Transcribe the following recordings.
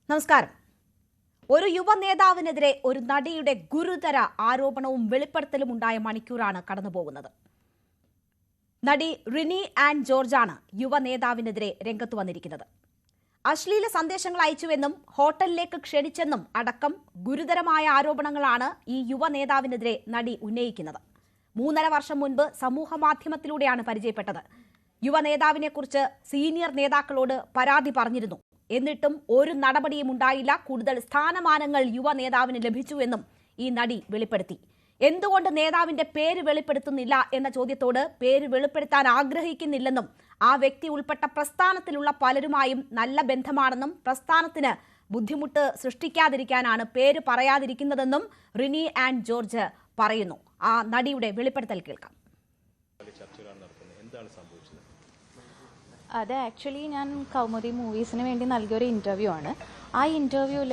നമസ്കാരം. ഒരു യുവ നേതാവിനെതിരെ ഒരു നടിയുടെ ഗുരുതര ആരോപണവും വെളിപ്പെടുത്തലും ഉണ്ടായ മണിക്കൂറാണ് കടന്നുപോകുന്നത്. നടി റിനി ആൻഡ് ജോർജാണ് യുവ നേതാവിനെതിരെ രംഗത്ത് വന്നിരിക്കുന്നത്. അശ്ലീല സന്ദേശങ്ങൾ അയച്ചുവെന്നും ഹോട്ടലിലേക്ക് ക്ഷണിച്ചെന്നും അടക്കം ഗുരുതരമായ ആരോപണങ്ങളാണ് ഈ യുവ നേതാവിനെതിരെ നടി ഉന്നയിക്കുന്നത്. 3.5 വർഷം മുൻപ് സമൂഹ മാധ്യമത്തിലൂടെയാണ് പരിചയപ്പെട്ടത്. യുവ നേതാവിനെക്കുറിച്ച് സീനിയർ നേതാക്കളോട് പരാതി പറഞ്ഞിരുന്നു. എന്നിട്ടും ഒരു നടപടിയും ഉണ്ടായില്ല. കൂടുതൽ സ്ഥാനമാനങ്ങൾ യുവ നേതാവിന് ലഭിച്ചുവെന്നും ഈ നടി വെളിപ്പെടുത്തി. എന്തുകൊണ്ട് നേതാവിന്റെ പേര് വെളിപ്പെടുത്തുന്നില്ല എന്ന ചോദ്യത്തോട് പേര് വെളിപ്പെടുത്താൻ ആഗ്രഹിക്കുന്നില്ലെന്നും ആ വ്യക്തി ഉൾപ്പെട്ട പ്രസ്ഥാനത്തിലുള്ള പലരുമായും നല്ല ബന്ധമാണെന്നും പ്രസ്ഥാനത്തിന് ബുദ്ധിമുട്ട് സൃഷ്ടിക്കാതിരിക്കാനാണ് പേര് പറയാതിരിക്കുന്നതെന്നും റിനി ആൻഡ് ജോർജ് പറയുന്നു. ആ നടിയുടെ വെളിപ്പെടുത്തൽ കേൾക്കാം. അത് ആക്ച്വലി ഞാൻ കൗമുദി മൂവീസിന് വേണ്ടി നൽകിയൊരു ഇൻ്റർവ്യൂ ആണ്. ആ ഇൻ്റർവ്യൂവിൽ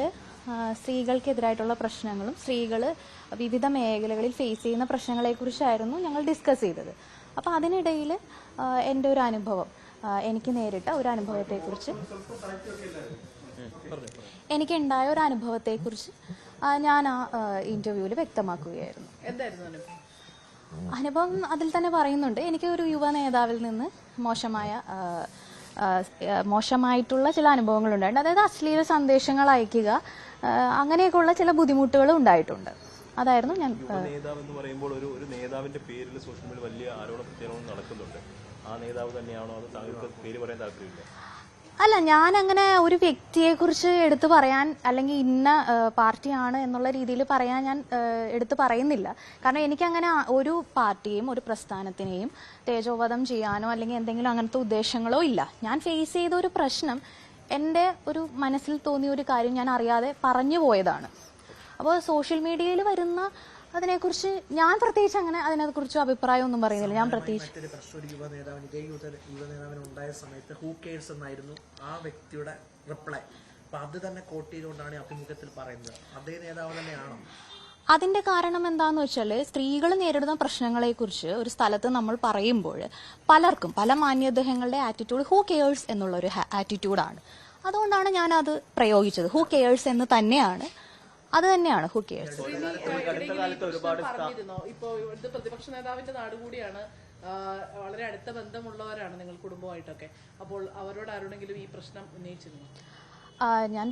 സ്ത്രീകൾക്കെതിരായിട്ടുള്ള പ്രശ്നങ്ങളും സ്ത്രീകൾ വിവിധ മേഖലകളിൽ ഫേസ് ചെയ്യുന്ന പ്രശ്നങ്ങളെക്കുറിച്ചായിരുന്നു ഞങ്ങൾ ഡിസ്കസ് ചെയ്തത്. അപ്പോൾ അതിനിടയിൽ എൻ്റെ ഒരു അനുഭവം, എനിക്ക് നേരിട്ട ഒരു അനുഭവത്തെക്കുറിച്ച്, എനിക്കുണ്ടായ ഒരു അനുഭവത്തെക്കുറിച്ച് ഞാൻ ആ ഇൻ്റർവ്യൂവിൽ വ്യക്തമാക്കുകയായിരുന്നു. അനുഭവം അതിൽ തന്നെ പറയുന്നുണ്ട്. എനിക്ക് ഒരു യുവ നേതാവിൽ നിന്ന് മോശമായിട്ടുള്ള ചില അനുഭവങ്ങൾ ഉണ്ടായിട്ടുണ്ട്. അതായത് അശ്ലീല സന്ദേശങ്ങൾ അയക്കുക, അങ്ങനെയൊക്കെയുള്ള ചില ബുദ്ധിമുട്ടുകൾ ഉണ്ടായിട്ടുണ്ട്. അതായിരുന്നു ഞാൻ നേതാവ് എന്ന് പറയുമ്പോൾ ഒരു നേതാവിന്റെ പേരിൽ സോഷ്യൽ മീഡിയ വലിയ ആരോപണ പ്രത്യേകം നടക്കുന്നുണ്ട്. ആ നേതാവ് തന്നെയാണോ അത് താങ്കൾക്ക് പേര് പറയാൻ താല്പര്യമില്ല? അല്ല, ഞാൻ അങ്ങനെ ഒരു വ്യക്തിയെക്കുറിച്ച് എടുത്തു പറയാൻ അല്ലെങ്കിൽ ഇന്ന പാർട്ടിയാണ് എന്നുള്ള രീതിയിൽ പറയാൻ ഞാൻ എടുത്തു പറയുന്നില്ല. കാരണം എനിക്കങ്ങനെ ഒരു പാർട്ടിയെയും ഒരു പ്രസ്ഥാനത്തിനെയും തേജോവധം ചെയ്യാനോ അല്ലെങ്കിൽ എന്തെങ്കിലും അങ്ങനത്തെ ഉദ്ദേശങ്ങളോ ഇല്ല. ഞാൻ ഫേസ് ചെയ്ത ഒരു പ്രശ്നം, എൻ്റെ ഒരു മനസ്സിൽ തോന്നിയ ഒരു കാര്യം ഞാൻ അറിയാതെ പറഞ്ഞു പോയതാണ്. അപ്പോൾ സോഷ്യൽ മീഡിയയിൽ വരുന്ന അതിനെക്കുറിച്ച് ഞാൻ പ്രത്യേകിച്ച് അങ്ങനെ അതിനെക്കുറിച്ച് അഭിപ്രായം ഒന്നും പറയുന്നില്ല. ഞാൻ പ്രത്യേകിച്ച് ഉണ്ടായ സമയത്ത് ഹൂ കെയർസ് എന്നായിരുന്നു ആ വ്യക്തിയുടെ റിപ്ലൈ. അപ്പൊ അത് തന്നെ കോട്ട് ചെയ്തുകൊണ്ടാണ് അഭിമുഖത്തിൽ പറയുന്നത്. അതേ നേതാവ് തന്നെയാണോ? അതിന്റെ കാരണം എന്താന്ന് വെച്ചാൽ, സ്ത്രീകൾ നേരിടുന്ന പ്രശ്നങ്ങളെക്കുറിച്ച് ഒരു സ്ഥലത്ത് നമ്മൾ പറയുമ്പോൾ പലർക്കും പല മാന്യദേഹങ്ങളുടെ ആറ്റിറ്റ്യൂഡ് ഹൂ കെയേഴ്സ് എന്നുള്ളൊരു ആറ്റിറ്റ്യൂഡാണ്. അതുകൊണ്ടാണ് ഞാൻ അത് പ്രയോഗിച്ചത്. ഹൂ കെയേഴ്സ് എന്ന് തന്നെയാണ്, അത് തന്നെയാണ് ഹൂ കെയേഴ്സ്. ഇപ്പോ ഇത് പ്രതിപക്ഷ നേതാവിന്റെ നാട് കൂടിയാണ്, വളരെ അടുത്ത ബന്ധമുള്ളവരാണ് നിങ്ങൾ കുടുംബമായിട്ടൊക്കെ. അപ്പോൾ അവരോട് ആരോടെങ്കിലും ഈ പ്രശ്നം ഉന്നയിച്ചിരുന്നു? ഞാൻ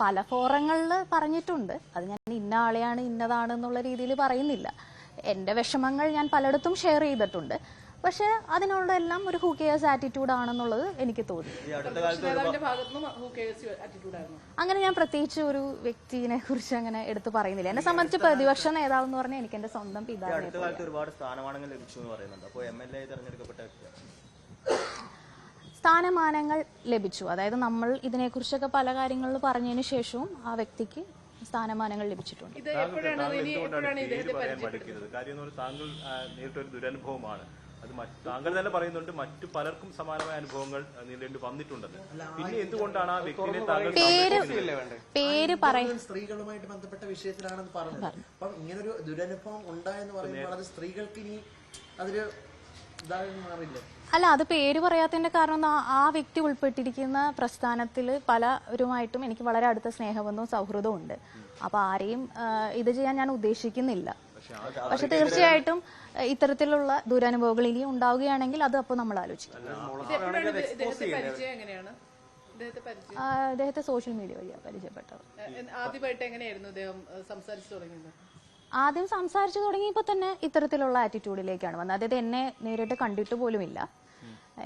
പല ഫോറങ്ങളിൽ പറഞ്ഞിട്ടുണ്ട്. അത് ഞാൻ ഇന്ന ആളെയാണ് ഇന്നതാണ് എന്നുള്ള രീതിയിൽ പറയുന്നില്ല. എൻ്റെ വിഷമങ്ങൾ ഞാൻ പലയിടത്തും ഷെയർ ചെയ്തിട്ടുണ്ട്. പക്ഷെ അതിനോടെല്ലാം ഒരു ഹൂ കെയേഴ്സ് ആറ്റിറ്റ്യൂഡ് ആണെന്നുള്ളത് എനിക്ക് തോന്നി. അങ്ങനെ ഞാൻ പ്രത്യേകിച്ച് ഒരു വ്യക്തിനെ കുറിച്ച് അങ്ങനെ എടുത്തു പറയുന്നില്ല. എന്നെ സംബന്ധിച്ച് പ്രതിപക്ഷ നേതാവ് എന്ന് പറഞ്ഞാൽ എനിക്ക് എന്റെ സ്വന്തം പിതാവിനെ. സ്ഥാനമാനങ്ങൾ ലഭിച്ചു. അതായത് നമ്മൾ ഇതിനെക്കുറിച്ചൊക്കെ പല കാര്യങ്ങളിൽ പറഞ്ഞതിന് ശേഷവും ആ വ്യക്തിക്ക് സ്ഥാനമാനങ്ങൾ ലഭിച്ചിട്ടുണ്ട്. അത് താങ്കൾ തന്നെ പറയുന്നുണ്ട് മറ്റു പലർക്കും സമാനമായ അനുഭവങ്ങൾ നേരിടേണ്ടി വന്നിട്ടുണ്ടെന്ന്. പിന്നെ എന്തുകൊണ്ടാണ് ആ വ്യക്തിനെ പേര് പറയുന്നത്? സ്ത്രീകളുമായിട്ട് ബന്ധപ്പെട്ട വിഷയത്തിലാണെന്ന് പറഞ്ഞത്. അപ്പം ഇങ്ങനൊരു ദുരനുഭവം ഉണ്ടായെന്ന് പറയുമ്പോൾ അത് സ്ത്രീകൾക്ക് ഇനി അതൊരു ഇതായി മാറില്ല. അല്ല, അത് പേര് പറയാത്തതിന്റെ കാരണം ആ വ്യക്തി ഉൾപ്പെട്ടിരിക്കുന്ന പ്രസ്ഥാനത്തിൽ പലരുമായിട്ടും എനിക്ക് വളരെ അടുത്ത സ്നേഹബന്ധവും സൗഹൃദവും ഉണ്ട്. അപ്പൊ ആരെയും ഇത് ചെയ്യാൻ ഞാൻ ഉദ്ദേശിക്കുന്നില്ല. പക്ഷെ തീർച്ചയായിട്ടും ഇത്തരത്തിലുള്ള ദുരനുഭവങ്ങൾ ഇനി ഉണ്ടാവുകയാണെങ്കിൽ അത് അപ്പോൾ നമ്മൾ ആലോചിക്കും. അദ്ദേഹത്തെ സോഷ്യൽ മീഡിയ വഴിയാണ് പരിചയപ്പെട്ടത്. ആദ്യം സംസാരിച്ചു തുടങ്ങിയപ്പോൾ തന്നെ ഇത്തരത്തിലുള്ള ആറ്റിറ്റ്യൂഡിലേക്കാണ് വന്നത്. അതായത് എന്നെ നേരിട്ട് കണ്ടിട്ട് പോലുമില്ല,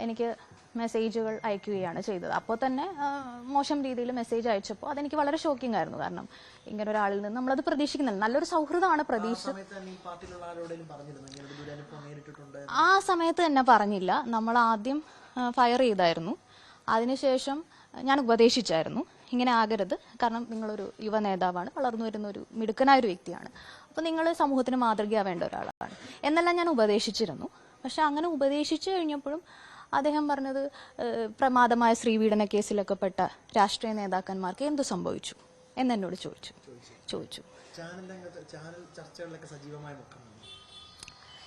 എനിക്ക് മെസ്സേജുകൾ അയക്കുകയാണ് ചെയ്തത്. അപ്പോൾ തന്നെ മോശം രീതിയിൽ മെസ്സേജ് അയച്ചപ്പോൾ അതെനിക്ക് വളരെ ഷോക്കിംഗ് ആയിരുന്നു. കാരണം ഇങ്ങനെ ഒരാളിൽ നിന്ന് നമ്മളത് പ്രതീക്ഷിക്കുന്നില്ല. നല്ലൊരു സൗഹൃദമാണ് പ്രതീക്ഷിച്ചത്. ആ സമയത്ത് തന്നെ പറഞ്ഞില്ല. നമ്മൾ ആദ്യം ഫയർ ചെയ്തായിരുന്നു. അതിനുശേഷം ഞാൻ ഉപദേശിച്ചായിരുന്നു, ഇങ്ങനെ ആകരുത്, കാരണം നിങ്ങളൊരു യുവ നേതാവാണ്, വളർന്നു വരുന്ന ഒരു മിടുക്കനായ ഒരു വ്യക്തിയാണ്, അപ്പോൾ നിങ്ങൾ സമൂഹത്തിന് മാതൃകയാവേണ്ട ഒരാളാണ് എന്നെല്ലാം ഞാൻ ഉപദേശിച്ചിരുന്നു. പക്ഷെ അങ്ങനെ ഉപദേശിച്ചു കഴിഞ്ഞപ്പോഴും അദ്ദേഹം പറഞ്ഞത് പ്രമാദമായ സ്ത്രീപീഡന കേസിലൊക്കെ പെട്ട രാഷ്ട്രീയ നേതാക്കന്മാർക്ക് എന്തു സംഭവിച്ചു എന്നെന്നോട് ചോദിച്ചു. ചാനൽ ചർച്ചകളിലൊക്കെ സജീവമായ മുഖം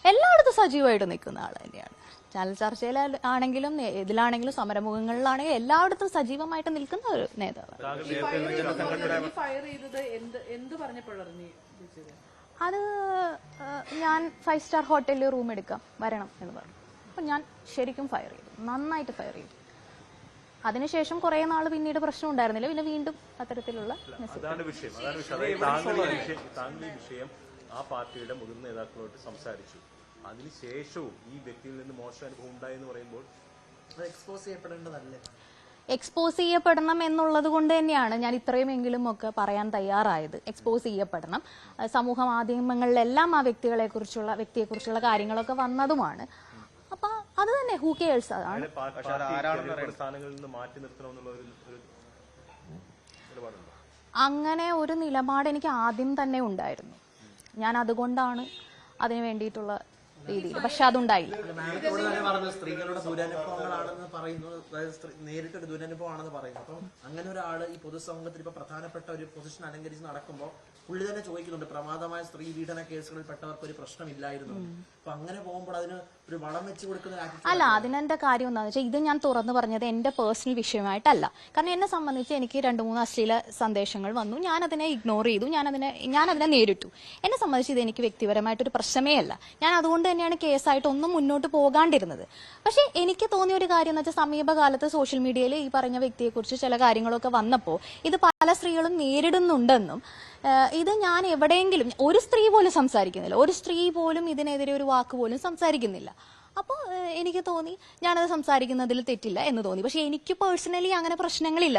എല്ലായിടത്തും സജീവമായിട്ട് നിൽക്കുന്ന ആൾ തന്നെയാണ്. ചാനൽ ചർച്ചയിൽ ആണെങ്കിലും ഇതിലാണെങ്കിലും സമരമുഖങ്ങളിലാണെങ്കിലും എല്ലായിടത്തും സജീവമായിട്ട് നിൽക്കുന്ന ഒരു നേതാവാണ്. അത് ഞാൻ 5 സ്റ്റാർ ഹോട്ടലിൽ റൂം എടുക്കാം വരണം എന്ന് പറഞ്ഞു. അപ്പം ഞാൻ ശരിക്കും ഫയർ ചെയ്തു, നന്നായിട്ട് ഫയർ ചെയ്തു. അതിനുശേഷം കുറെ നാൾ പിന്നീട് പ്രശ്നം ഉണ്ടായിരുന്നില്ല. പിന്നെ വീണ്ടും അത്തരത്തിലുള്ള അതാണ് വിഷയം. താങ്കൾ ഈ വിഷയം ആ പാർട്ടിയുടെ മുതിർന്ന നേതാക്കളോട് സംസാരിച്ചു. അതിനുശേഷവും ഈ വ്യക്തിയിൽ നിന്ന് മോശം അനുഭവം ഉണ്ടായെന്ന് പറയുമ്പോൾ എക്സ്പോസ് ചെയ്യപ്പെടേണ്ടതല്ലേ? എക്സ്പോസ് ചെയ്യപ്പെടണം എന്നുള്ളത് കൊണ്ട് തന്നെയാണ് ഞാൻ ഇത്രയുമെങ്കിലും ഒക്കെ പറയാൻ തയ്യാറായത്. എക്സ്പോസ് ചെയ്യപ്പെടണം. സമൂഹ മാധ്യമങ്ങളിലെല്ലാം ആ വ്യക്തിയെക്കുറിച്ചുള്ള കാര്യങ്ങളൊക്കെ വന്നതുമാണ്. അപ്പൊ അത് തന്നെ ഹൂ കെയേഴ്സ്. അതാണ് സ്ഥാനങ്ങളിൽ നിന്ന് മാറ്റി നിർത്തണമെന്നുള്ള ഒരു നിലപാടുണ്ടോ? അങ്ങനെ ഒരു നിലപാട് എനിക്ക് ആദ്യം തന്നെ ഉണ്ടായിരുന്നു. ഞാൻ അതുകൊണ്ടാണ് അതിന് വേണ്ടിയിട്ടുള്ള രീതിയിൽ, പക്ഷെ അതുണ്ടായില്ല. സ്ത്രീകളുടെ ദുരനുഭവങ്ങളാണെന്ന് പറയുന്നു, നേരിട്ടൊരു ദുരനുഭവമാണെന്ന് പറയുന്നു. അപ്പം അങ്ങനെ ഒരാള് ഈ പൊതുസമൂഹത്തിൽ ഇപ്പൊ പ്രധാനപ്പെട്ട ഒരു പൊസിഷൻ അലങ്കരിച്ച് നടക്കുമ്പോൾ പുള്ളി തന്നെ ചോദിക്കുന്നുണ്ട്, പ്രമാദമായ സ്ത്രീ പീഡന കേസുകളിൽ പെട്ടവർക്ക് ഒരു പ്രശ്നമില്ലായിരുന്നു. അപ്പൊ അങ്ങനെ പോകുമ്പോൾ അതിന് ഒരു വളം വെച്ച് കൊടുക്കുന്ന അല്ല. അതിനെന്റെ കാര്യം എന്താണെന്ന് വെച്ചാൽ, ഇത് ഞാൻ തുറന്നു പറഞ്ഞത് എന്റെ പേഴ്സണൽ വിഷയമായിട്ടല്ല. കാരണം എന്നെ സംബന്ധിച്ച് എനിക്ക് 2-3 അശ്ലീല സന്ദേശങ്ങൾ വന്നു, ഞാനതിനെ ഇഗ്നോർ ചെയ്തു, ഞാനതിനെ നേരിട്ടു. എന്നെ സംബന്ധിച്ച് ഇത് എനിക്ക് വ്യക്തിപരമായിട്ടൊരു പ്രശ്നമേ അല്ല. ഞാൻ അതുകൊണ്ട് തന്നെയാണ് കേസായിട്ട് ഒന്നും മുന്നോട്ട് പോകാണ്ടിരുന്നത്. പക്ഷെ എനിക്ക് തോന്നിയ ഒരു കാര്യം എന്ന് വെച്ചാൽ, സമീപകാലത്ത് സോഷ്യൽ മീഡിയയിൽ ഈ പറഞ്ഞ വ്യക്തിയെക്കുറിച്ച് ചില കാര്യങ്ങളൊക്കെ വന്നപ്പോൾ ഇത് പല സ്ത്രീകളും നേരിടുന്നുണ്ടെന്നും ഇത് ഞാൻ എവിടെയെങ്കിലും ഒരു സ്ത്രീ പോലും സംസാരിക്കുന്നില്ല, ഒരു സ്ത്രീ പോലും ഇതിനെതിരെ ഒരു വാക്ക് പോലും സംസാരിക്കുന്നില്ല. അപ്പോൾ എനിക്ക് തോന്നി ഞാനത് സംസാരിക്കുന്നതിൽ തെറ്റില്ല എന്ന് തോന്നി. പക്ഷെ എനിക്ക് പേഴ്സണലി അങ്ങനെ പ്രശ്നങ്ങളില്ല.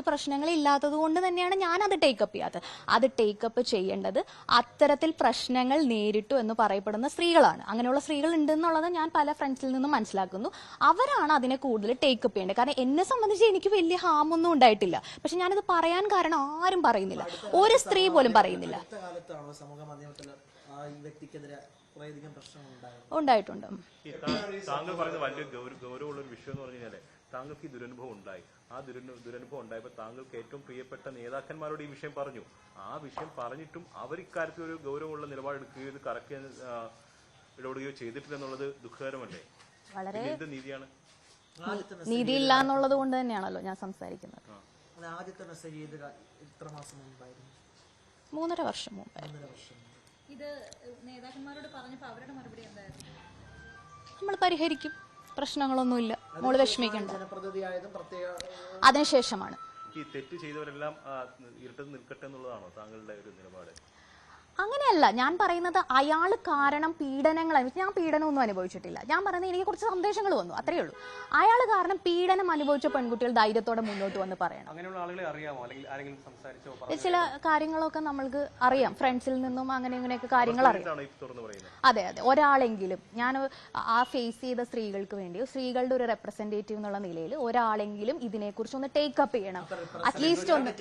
പ്രശ്നങ്ങളില്ലാത്തത് കൊണ്ട് തന്നെയാണ് ഞാൻ അത് ടേക്കപ്പ് ചെയ്യാത്തത്. അത് ടേക്കപ്പ് ചെയ്യേണ്ടത് അത്തരത്തിൽ പ്രശ്നങ്ങൾ നേരിട്ടു എന്ന് പറയപ്പെടുന്ന സ്ത്രീകളാണ്. അങ്ങനെയുള്ള സ്ത്രീകൾ ഉണ്ടെന്നുള്ളത് ഞാൻ പല ഫ്രണ്ട്സിൽ നിന്നും മനസ്സിലാക്കുന്നു. അവരാണ് അതിനെ കൂടുതൽ ടേക്കപ്പ് ചെയ്യേണ്ടത്. കാരണം എന്നെ സംബന്ധിച്ച് എനിക്ക് വലിയ ഹാമൊന്നും ഉണ്ടായിട്ടില്ല. പക്ഷെ ഞാനിത് പറയാൻ കാരണം ആരും പറയുന്നില്ല, ഒരു സ്ത്രീ പോലും പറയുന്നില്ല. ഉണ്ടായിട്ടുണ്ട്. താങ്കൾ പറയുന്നത് വലിയ ഗൗരവമുള്ള ഒരു വിഷയം എന്ന് പറഞ്ഞു കഴിഞ്ഞാല്, താങ്കൾക്ക് ഈ ദുരനുഭവം ഉണ്ടായി. ആ ദുരനുഭവം ഉണ്ടായപ്പോൾ താങ്കൾക്ക് ഏറ്റവും പ്രിയപ്പെട്ട നേതാക്കന്മാരോട് ഈ വിഷയം പറഞ്ഞു. ആ വിഷയം പറഞ്ഞിട്ടും അവർ ഇക്കാര്യത്തിൽ ഒരു ഗൗരവമുള്ള നിലപാടെടുക്കുകയോ ഇത് കറക്റ്റ് ഇടപെടുകയോ ചെയ്തിട്ടില്ല എന്നുള്ളത് ദുഃഖകരമല്ലേ? വളരെ എന്ത് നീതിയാണ്? നീതിയില്ല എന്നുള്ളത് കൊണ്ട് തന്നെയാണല്ലോ ഞാൻ സംസാരിക്കുന്നത്. ആദ്യത്തെ മെസ്സേജ് എത്ര മാസം മുമ്പായിരുന്നു? 3.5 വർഷം മുമ്പായിരുന്നു. ഇത് നേതാക്കന്മാരോട് പറഞ്ഞപ്പോൾ അവരുടെ മറുപടി എന്തായിരുന്നു? നമ്മൾ പരിഹരിക്കും, പ്രശ്നങ്ങളൊന്നുമില്ല, മോള് വിഷമിക്കണ്ട. അതിനുശേഷമാണ് ഈ തെറ്റ് ചെയ്തവരെല്ലാം ഇരുട്ടത്ത് നിൽക്കട്ടെ എന്നുള്ളതാണോ താങ്കളുടെ ഒരു നിലപാട്? അങ്ങനെയല്ല ഞാൻ പറയുന്നത്. അയാൾ കാരണം പീഡനങ്ങൾ, ഞാൻ പീഡനമൊന്നും അനുഭവിച്ചിട്ടില്ല. ഞാൻ പറയുന്നത് എനിക്ക് കുറച്ച് സന്ദേശങ്ങൾ വന്നു, അത്രയേ ഉള്ളൂ. അയാൾ കാരണം പീഡനം അനുഭവിച്ച പെൺകുട്ടികൾ ധൈര്യത്തോടെ മുന്നോട്ട് വന്ന് പറയണം. ചില കാര്യങ്ങളൊക്കെ നമ്മൾക്ക് അറിയാം, ഫ്രണ്ട്സിൽ നിന്നും അങ്ങനെ ഇങ്ങനെയൊക്കെ കാര്യങ്ങൾ അറിയാം. അതെ, ഒരാളെങ്കിലും, ഞാൻ ആ ഫേസ് ചെയ്ത സ്ത്രീകൾക്ക് വേണ്ടി, സ്ത്രീകളുടെ ഒരു റെപ്രസെന്റേറ്റീവ് എന്നുള്ള നിലയിൽ ഒരാളെങ്കിലും ഇതിനെക്കുറിച്ച് ഒന്ന് ടേക്കപ്പ് ചെയ്യണം, അറ്റ്ലീസ്റ്റ് ഒന്ന്.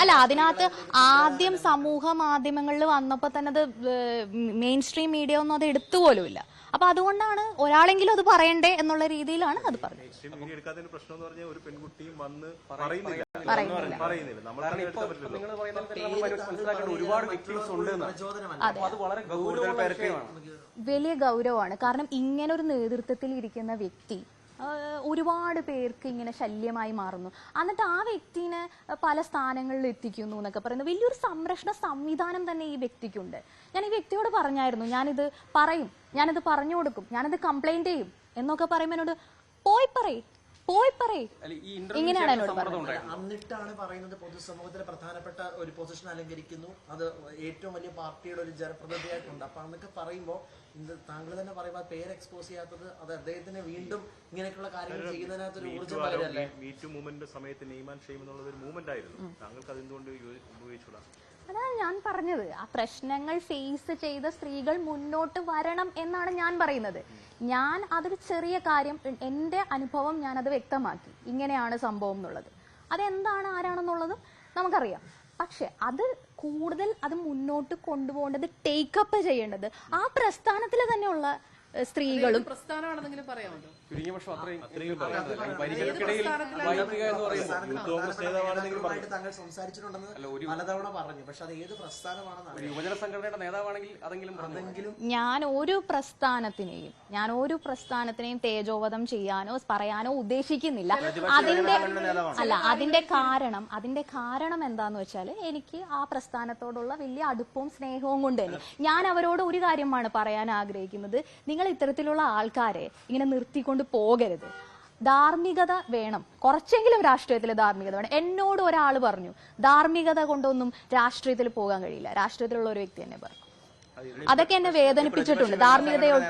അല്ല, അതിനകത്ത് ആദ്യം സമൂഹ മാധ്യമങ്ങളിൽ വന്നപ്പോ തന്നെ അത് മെയിൻ സ്ട്രീം മീഡിയ ഒന്നും അത് എടുത്തുപോലുമില്ല. അപ്പൊ അതുകൊണ്ടാണ് ഒരാളെങ്കിലും അത് പറയണ്ടേ എന്നുള്ള രീതിയിലാണ് അത് പറഞ്ഞത്. വലിയ ഗൗരവമാണ്. കാരണം ഇങ്ങനെ ഒരു നേതൃത്വത്തിൽ ഇരിക്കുന്ന വ്യക്തി ഒരുപാട് പേർക്ക് ഇങ്ങനെ ശല്യമായി മാറുന്നു, എന്നിട്ട് ആ വ്യക്തിനെ പല സ്ഥാനങ്ങളിൽ എത്തിക്കുന്നു എന്നൊക്കെ പറയുന്നത് വലിയൊരു സംരക്ഷണ സംവിധാനം തന്നെ ഈ വ്യക്തിക്കുണ്ട്. ഞാൻ ഈ വ്യക്തിയോട് പറഞ്ഞായിരുന്നു, ഞാനിത് പറയും, ഞാനിത് പറഞ്ഞു കൊടുക്കും, ഞാനിത് കംപ്ലൈന്റ് ചെയ്യും എന്നൊക്കെ പറയുമ്പോൾ എന്നോട് പോയി പറയും ഇങ്ങനെയാണ് എന്നോട് പറഞ്ഞത്. എന്നിട്ടാണ് പറയുന്നത് പൊതുസമൂഹത്തിലെ പ്രധാനപ്പെട്ട ഒരു പൊസിഷൻ അലങ്കരിക്കുന്നു, അത് ഏറ്റവും വലിയ പാർട്ടിയുടെ ഒരു ജനപ്രതിനിധിയായിട്ടുണ്ട്. അപ്പൊ അന്നൊക്കെ പറയുമ്പോൾ താങ്കൾ തന്നെ പറയുമ്പോൾ പേര് എക്സ്പോസ് ചെയ്യാത്തത് അത് അദ്ദേഹത്തിന് വീണ്ടും ഇങ്ങനെയൊക്കെയുള്ള കാര്യങ്ങൾ ചെയ്യുന്നതിനകത്ത് ഒരു ഊർജ്ജം പകരല്ലേ? മീറ്റു മൂവ്മെന്റിന്റെ സമയത്ത് നെയിം ആൻഡ് ഷെയിം എന്നുള്ളത് ഒരു മൂവ്മെന്റ് ആയിരുന്നു. താങ്കൾക്ക് അതെന്തുകൊണ്ട് ഉപയോഗിച്ചുകൂടാ? അതാണ് ഞാൻ പറഞ്ഞത്. ആ പ്രശ്നങ്ങൾ ഫേസ് ചെയ്ത സ്ത്രീകൾ മുന്നോട്ട് വരണം എന്നാണ് ഞാൻ പറയുന്നത്. ഞാൻ അതൊരു ചെറിയ കാര്യം, എൻ്റെ അനുഭവം ഞാനത് വ്യക്തമാക്കി, ഇങ്ങനെയാണ് സംഭവം എന്നുള്ളത്. അതെന്താണ് ആരാണെന്നുള്ളതും നമുക്കറിയാം. പക്ഷെ അത് കൂടുതൽ അത് മുന്നോട്ട് കൊണ്ടുപോകേണ്ടത്, ടേക്കപ്പ് ചെയ്യേണ്ടത് ആ പ്രസ്ഥാനത്തിൽ തന്നെയുള്ള സ്ത്രീകളും പ്രസ്ഥാനമാണെന്നെങ്കിലും പറയാമല്ലോ. ചുരുങ്ങിയ പക്ഷം അത്രയും പരിചയത്തിനിടയിൽ വായിക്കുക എന്ന് പറയുമ്പോൾ താങ്കൾ സംസാരിച്ചിട്ടുണ്ടെന്ന് പലതവണ പറഞ്ഞു. പക്ഷെ അത് ഏത് പ്രസ്ഥാനമാണെന്ന് യുവജന സംഘടനയുടെ നേതാവാണെങ്കിൽ അതെങ്കിലും ഞാൻ ഒരു പ്രസ്ഥാനത്തിനെയും തേജോവധം ചെയ്യാനോ പറയാനോ ഉദ്ദേശിക്കുന്നില്ല. അതിന്റെ കാരണം എന്താന്ന് വെച്ചാൽ എനിക്ക് ആ പ്രസ്ഥാനത്തോടുള്ള വലിയ അടുപ്പവും സ്നേഹവും കൊണ്ട് തന്നെ ഞാൻ അവരോട് ഒരു കാര്യമാണ് പറയാൻ ആഗ്രഹിക്കുന്നത്. നിങ്ങൾ ഇത്തരത്തിലുള്ള ആൾക്കാരെ ഇങ്ങനെ നിർത്തിക്കൊണ്ട് പോകരുത്. ധാർമ്മികത വേണം, കുറച്ചെങ്കിലും രാഷ്ട്രീയത്തിൽ ധാർമ്മികത വേണം. എന്നോട് ഒരാൾ പറഞ്ഞു ധാർമ്മികത കൊണ്ടൊന്നും രാഷ്ട്രീയത്തിൽ പോകാൻ കഴിയില്ല. രാഷ്ട്രീയത്തിലുള്ള ഒരു വ്യക്തി തന്നെ പറഞ്ഞു. അതൊക്കെ എന്നെ വേദനിപ്പിച്ചിട്ടുണ്ട്. ധാർമ്മികതയോട്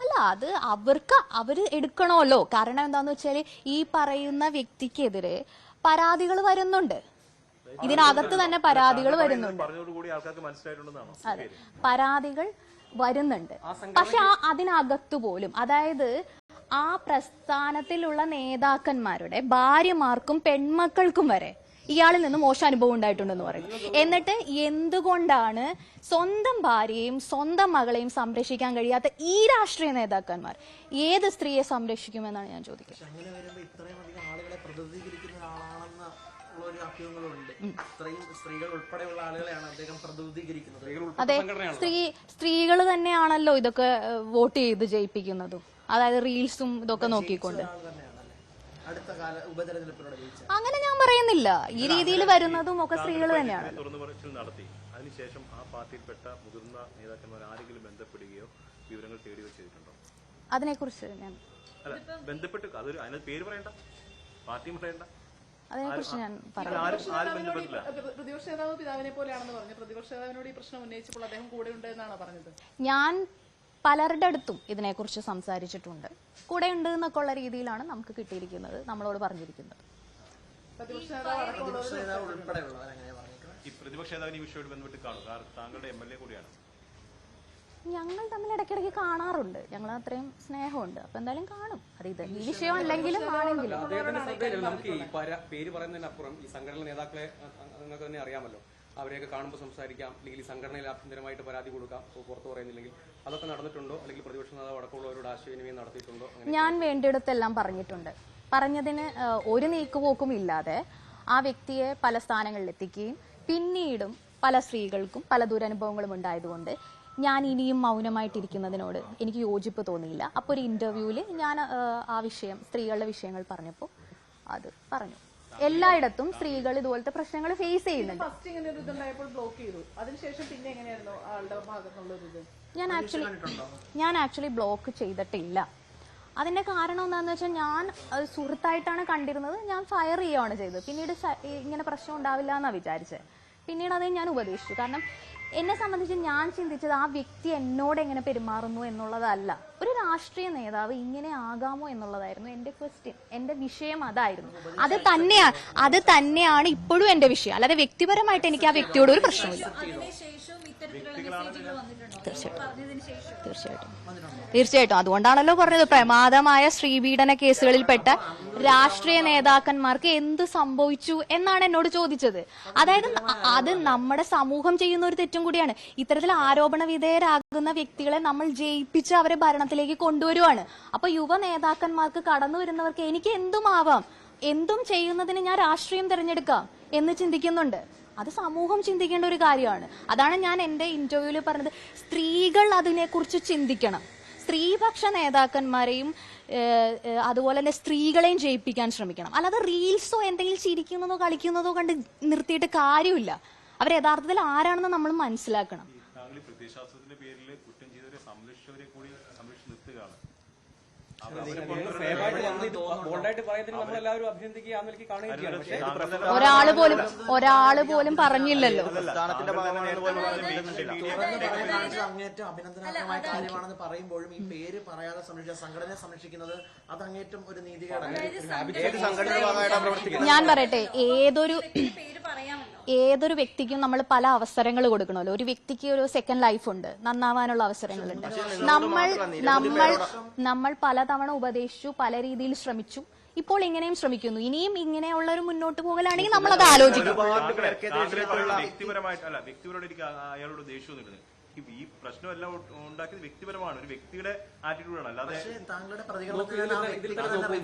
അല്ല, അത് അവര് എടുക്കണമല്ലോ. കാരണം എന്താന്ന് വെച്ചാല് ഈ പറയുന്ന വ്യക്തിക്കെതിരെ പരാതികൾ വരുന്നുണ്ട്. ഇതിനകത്ത് തന്നെ പരാതികൾ വരുന്നുണ്ട്. അതെ, പരാതികൾ വരുന്നുണ്ട്. പക്ഷെ അതിനകത്ത് പോലും, അതായത് ആ പ്രസ്ഥാനത്തിലുള്ള നേതാക്കന്മാരുടെ ഭാര്യമാർക്കും പെൺമക്കൾക്കും വരെ ഇയാളിൽ നിന്ന് മോശം അനുഭവം ഉണ്ടായിട്ടുണ്ടെന്ന് പറയുന്നു. എന്നിട്ട് എന്തുകൊണ്ടാണ് സ്വന്തം ഭാര്യയും സ്വന്തം മകളെയും സംരക്ഷിക്കാൻ കഴിയാത്ത ഈ രാഷ്ട്രീയ നേതാക്കന്മാർ ഏത് സ്ത്രീയെ സംരക്ഷിക്കുമെന്നാണ് ഞാൻ ചോദിക്കുന്നത്. അതെ, സ്ത്രീകൾ തന്നെയാണല്ലോ ഇതൊക്കെ വോട്ട് ചെയ്ത് ജയിപ്പിക്കുന്നതും. അതായത് റീൽസും ഇതൊക്കെ നോക്കിക്കൊണ്ട്. അങ്ങനെ ഞാൻ പറയുന്നില്ല. ഈ രീതിയിൽ വരുന്നതും ഒക്കെ സ്ത്രീകൾ തന്നെയാണ്. അതിനുശേഷം ആ പാർട്ടിയിൽപ്പെട്ട മുതിർന്ന നേതാക്കന്മാർ ആരെങ്കിലും ബന്ധപ്പെടുകയോ വിവരങ്ങൾ തേടുകയോ ചെയ്തിട്ടുണ്ടോ? അതിനെക്കുറിച്ച് ഞാൻ ബന്ധപ്പെട്ട് അതിന് പേര് പറയണ്ട, പാർട്ടിയും പറയണ്ട, അതിനെക്കുറിച്ച് ഞാൻ പ്രതിപക്ഷ നേതാവ് പിതാവിനെ പോലെയാണെന്ന് പറഞ്ഞു. പ്രതിപക്ഷ നേതാവിനോട് ഈ പ്രശ്നം ഉന്നയിച്ചപ്പോൾ അദ്ദേഹം കൂടെ ഉണ്ട് എന്നാണ് പറഞ്ഞത്. ഞാൻ പലരുടെ അടുത്തും ഇതിനെക്കുറിച്ച് സംസാരിച്ചിട്ടുണ്ട്. കൂടെ ഉണ്ട് എന്നൊക്കെ ഉള്ള രീതിയിലാണ് നമുക്ക് കിട്ടിയിരിക്കുന്നത്, നമ്മളോട് പറഞ്ഞിരിക്കുന്നത്. പ്രതിപക്ഷ നേതാവിന് ഈ വിഷയമായിട്ട് ബന്ധപ്പെട്ട് കാണും, കാരണം താങ്കളുടെ MLA കൂടിയാണ്. ഞങ്ങൾ തമ്മിൽ ഇടയ്ക്കിടയ്ക്ക് കാണാറുണ്ട്. ഞങ്ങൾ അത്രയും സ്നേഹമുണ്ട്. അപ്പൊ എന്തായാലും കാണും. അത് ഇത് ഈ വിഷയം അല്ലെങ്കിലും ആണെങ്കിലും നമുക്ക് ഈ പേര് പറയുന്നതിനപ്പുറം ഈ സംഘടന നേതാക്കളെ നിങ്ങൾക്ക് തന്നെ അറിയാമല്ലോ. അവരെയൊക്കെ കാണുമ്പോൾ സംസാരിക്കാം, അല്ലെങ്കിൽ സംഘടനയിൽ ആഭ്യന്തരമായിട്ട് പരാതി കൊടുക്കാം, പുറത്തു പറയുന്നില്ലെങ്കിൽ. അതൊക്കെ നടന്നിട്ടുണ്ടോ? അല്ലെങ്കിൽ പ്രതിപക്ഷ നേതാവ് അടക്കമുള്ളവരോട് ആശയവിനിമയം നടത്തിയിട്ടുണ്ടോ? ഞാൻ വേണ്ടിയിടത്തെല്ലാം പറഞ്ഞിട്ടുണ്ട്. പറഞ്ഞതിന് ഒരു നീക്കുപോക്കും ഇല്ലാതെ ആ വ്യക്തിയെ പല സ്ഥാനങ്ങളിൽ എത്തിക്കുകയും പിന്നീടും പല സ്ത്രീകൾക്കും പല ദുരനുഭവങ്ങളും ഉണ്ടായതുകൊണ്ട് ഞാൻ ഇനിയും മൗനമായിട്ടിരിക്കുന്നതിനോട് എനിക്ക് യോജിപ്പ് തോന്നിയില്ല. അപ്പോൾ ഒരു ഇന്റർവ്യൂവിൽ ഞാൻ ആ വിഷയം, സ്ത്രീകളുടെ വിഷയങ്ങൾ പറഞ്ഞപ്പോൾ അത് പറഞ്ഞു. എല്ലായിടത്തും സ്ത്രീകൾ ഇതുപോലത്തെ പ്രശ്നങ്ങൾ ഫേസ് ചെയ്യുന്നുണ്ട്. ഞാൻ ആക്ച്വലി ബ്ലോക്ക് ചെയ്തിട്ടില്ല. അതിന്റെ കാരണം എന്താണെന്ന് വെച്ചാൽ ഞാൻ സുഹൃത്തായിട്ടാണ് കണ്ടിരുന്നത്. ഞാൻ ഫയർ ചെയ്യുകയാണ് ചെയ്തത്. പിന്നീട് ഇങ്ങനെ പ്രശ്നം ഉണ്ടാവില്ല എന്നാണ് വിചാരിച്ചത്. പിന്നീട് അത് ഞാൻ ഉപദേശിച്ചു. കാരണം എന്നെ സംബന്ധിച്ച് ഞാൻ ചിന്തിച്ചത് ആ വ്യക്തി എന്നോട് എങ്ങനെ പെരുമാറുന്നു എന്നുള്ളതല്ല, ഒരു രാഷ്ട്രീയ നേതാവ് ഇങ്ങനെ ആകാമോ എന്നുള്ളതായിരുന്നു എന്റെ ക്വസ്റ്റ്യൻ. എന്റെ വിഷയം അതായിരുന്നു. അത് തന്നെയാണ് ഇപ്പോഴും എന്റെ വിഷയം. അല്ലാതെ വ്യക്തിപരമായിട്ട് എനിക്ക് ആ വ്യക്തിയോട് ഒരു പ്രശ്നമില്ല. തീർച്ചയായിട്ടും അതുകൊണ്ടാണല്ലോ പറഞ്ഞത്, പ്രമാദമായ സ്ത്രീപീഡന കേസുകളിൽപ്പെട്ട രാഷ്ട്രീയ നേതാക്കന്മാർക്ക് എന്ത് സംഭവിച്ചു എന്നാണ് എന്നോട് ചോദിച്ചത്. അതായത് അത് നമ്മുടെ സമൂഹം ചെയ്യുന്ന ഒരു തെറ്റും കൂടിയാണ്. ഇത്തരത്തിൽ ആരോപണ വിധേയരാകുന്ന വ്യക്തികളെ നമ്മൾ ജയിപ്പിച്ച് അവരെ ഭരണത്തിലേക്ക് കൊണ്ടുവരുവാണ്. അപ്പൊ യുവ നേതാക്കന്മാർക്ക്, കടന്നു വരുന്നവർക്ക് എനിക്ക് എന്തും ആവാം, എന്തും ചെയ്യുന്നതിന് ഞാൻ രാഷ്ട്രീയം തിരഞ്ഞെടുക്കാം എന്ന് ചിന്തിക്കുന്നുണ്ട്. അത് സമൂഹം ചിന്തിക്കേണ്ട ഒരു കാര്യമാണ്. അതാണ് ഞാൻ എന്റെ ഇന്റർവ്യൂവിൽ പറഞ്ഞത്. സ്ത്രീകൾ അതിനെക്കുറിച്ച് ചിന്തിക്കണം. സ്ത്രീപക്ഷ നേതാക്കന്മാരെയും അതുപോലെ തന്നെ സ്ത്രീകളെയും ജയിപ്പിക്കാൻ ശ്രമിക്കണം. അല്ലാതെ റീൽസോ എന്തെങ്കിലും ചിരിക്കുന്നതോ കളിക്കുന്നതോ കണ്ട് നിർത്തിയിട്ട് കാര്യമില്ല. അവർ യഥാർത്ഥത്തിൽ ആരാണെന്ന് നമ്മൾ മനസ്സിലാക്കണം. ഒരാള് പോലും പറഞ്ഞില്ലല്ലോ. അങ്ങേറ്റം അഭിനന്ദനാർഹമായ കാര്യമാണെന്ന് പറയുമ്പോഴും ഈ പേര് പറയാതെ സംഘടനയെ സംരക്ഷിക്കുന്നത് അത് അങ്ങേറ്റം ഒരു നീതികേടാണ്. ഞാൻ പറയട്ടെ, ഏതൊരു വ്യക്തിക്കും നമ്മൾ പല അവസരങ്ങൾ കൊടുക്കണമല്ലോ. ഒരു വ്യക്തിക്ക് ഒരു സെക്കൻഡ് ലൈഫ് ഉണ്ട്, നന്നാവാനുള്ള അവസരങ്ങളുണ്ട്. നമ്മൾ പലതവണ ഉപദേശിച്ചു, പല രീതിയിൽ ശ്രമിച്ചു. ഇപ്പോൾ ഇങ്ങനെയും ശ്രമിക്കുന്നു. ഇനിയും ഇങ്ങനെയുള്ള ഒരു മുന്നോട്ട് പോകലാണെങ്കിൽ നമ്മളത് ആലോചിക്കും. വ്യക്തിപരമായിട്ടല്ല, വ്യക്തിപരമായിട്ട് എനിക്ക് അയാളോട് ദേഷ്യം നിൽക്കുന്നത്. ഈ പ്രശ്നമെല്ലാം ഉണ്ടാക്കിയത് വ്യക്തിപരമാണ്, ഒരു വ്യക്തിയുടെ ആറ്റിറ്റ്യൂഡാണ്. അല്ലാതെ താങ്കളുടെ